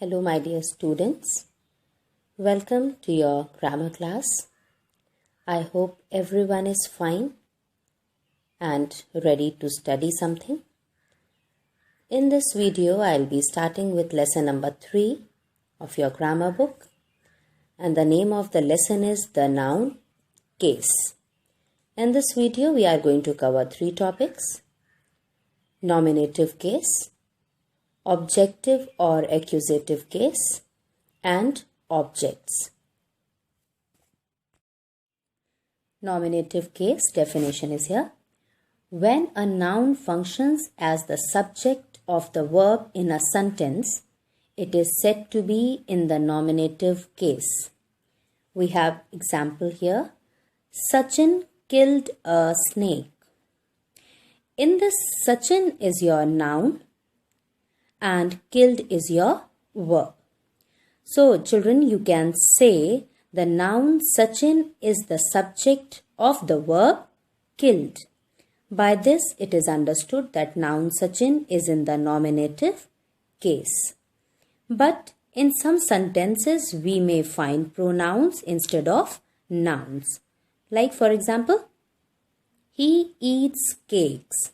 Hello, my dear students. Welcome to your grammar class. I hope everyone is fine and ready to study something. In this video, I'll be starting with lesson number 3 of your grammar book. And the name of the lesson is the noun case. In this video, we are going to cover 3 topics: nominative case, objective or accusative case, and objects. Nominative case definition is here. When a noun functions as the subject of the verb in a sentence, it is said to be in the nominative case. We have example here. Sachin killed a snake. In this, Sachin is your noun and killed is your verb. So children, you can say the noun Sachin is the subject of the verb killed. By this, it is understood that noun Sachin is in the nominative case. But in some sentences, we may find pronouns instead of nouns. Like for example, he eats cakes.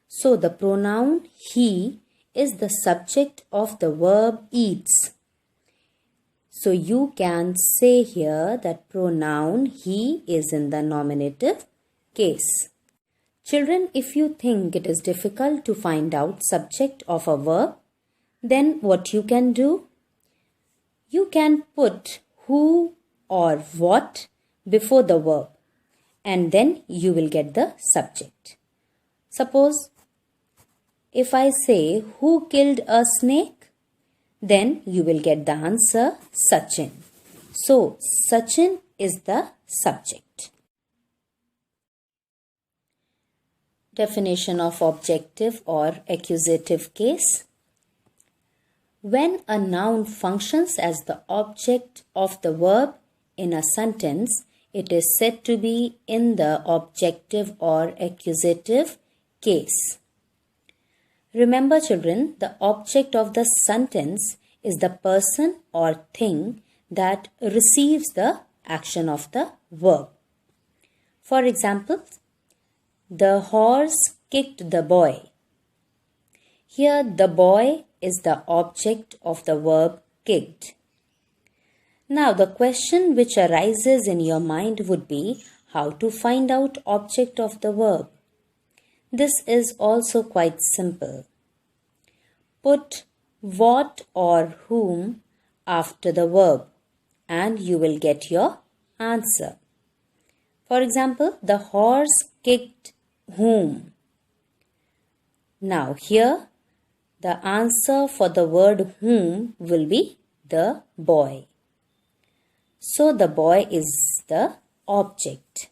So the pronoun he is the subject of the verb eats. So you can say here that pronoun he is in the nominative case. Children, if you think it is difficult to find out subject of a verb, then what you can do? You can put who or what before the verb and then you will get the subject. Suppose if I say who killed a snake, then you will get the answer Sachin. So Sachin is the subject. Definition of objective or accusative case. When a noun functions as the object of the verb in a sentence, it is said to be in the objective or accusative case. Remember children, the object of the sentence is the person or thing that receives the action of the verb. For example, the horse kicked the boy. Here the boy is the object of the verb kicked. Now the question which arises in your mind would be how to find out object of the verb. This is also quite simple. Put what or whom after the verb and you will get your answer. For example, the horse kicked whom. Now here the answer for the word whom will be the boy. So the boy is the object.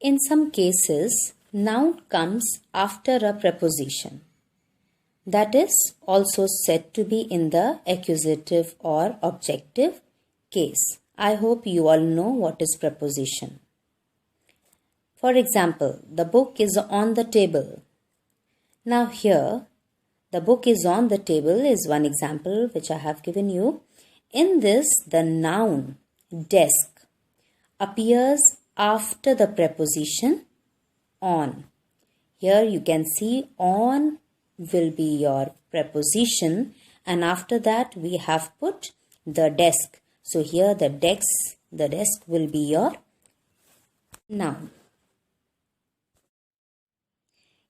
In some cases, noun comes after a preposition. That is also said to be in the accusative or objective case. I hope you all know what is preposition. For example, the book is on the table. Now here, the book is on the table is one example which I have given you. In this, the noun desk appears after the preposition on. Here you can see on will be your preposition and after that we have put the desk. So here the desk will be your noun.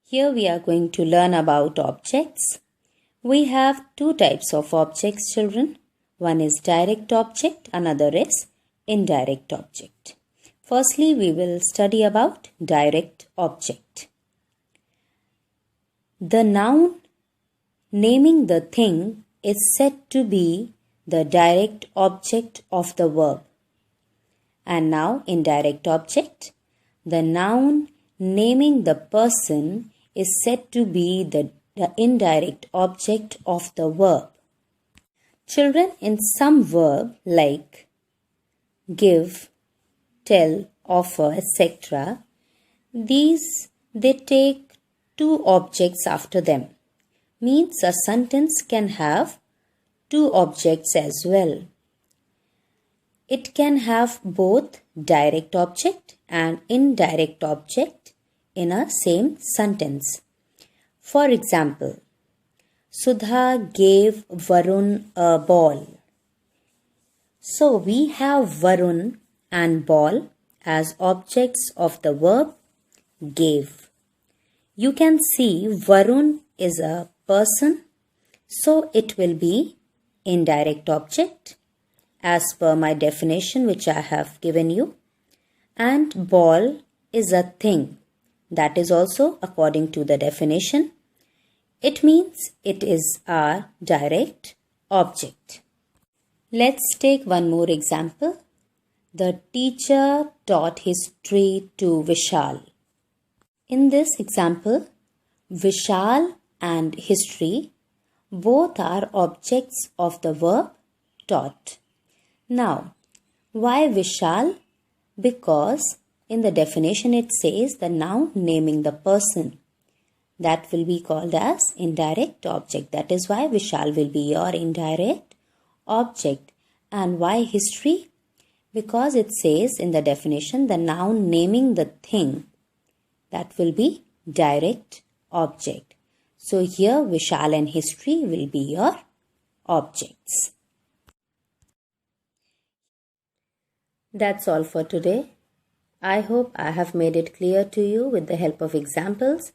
Here we are going to learn about objects. We have 2 types of objects, children. One is direct object, another is indirect object. Firstly, we will study about direct object. The noun naming the thing is said to be the direct object of the verb. And now indirect object. The noun naming the person is said to be the indirect object of the verb. Children, in some verb like give, tell, offer, etc., they take 2 objects after them. means a sentence can have two objects as well. It can have both direct object and indirect object in a same sentence. For example, Sudha gave Varun a ball. So we have Varun and ball as objects of the verb gave. You can see Varun is a person, so it will be indirect object as per my definition which I have given you. And ball is a thing, that is also according to the definition. It means it is our direct object. Let's take one more example. The teacher taught history to Vishal. In this example, Vishal and history both are objects of the verb taught. Now, why Vishal? Because in the definition it says the noun naming the person. That will be called as indirect object. That is why Vishal will be your indirect object. And why history? Because it says in the definition the noun naming the thing. That will be direct object. So here Vishal and history will be your objects. That's all for today. I hope I have made it clear to you with the help of examples,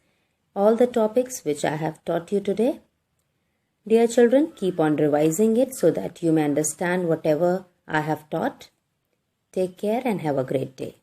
all the topics which I have taught you today. Dear children, keep on revising it so that you may understand whatever I have taught. Take care and have a great day.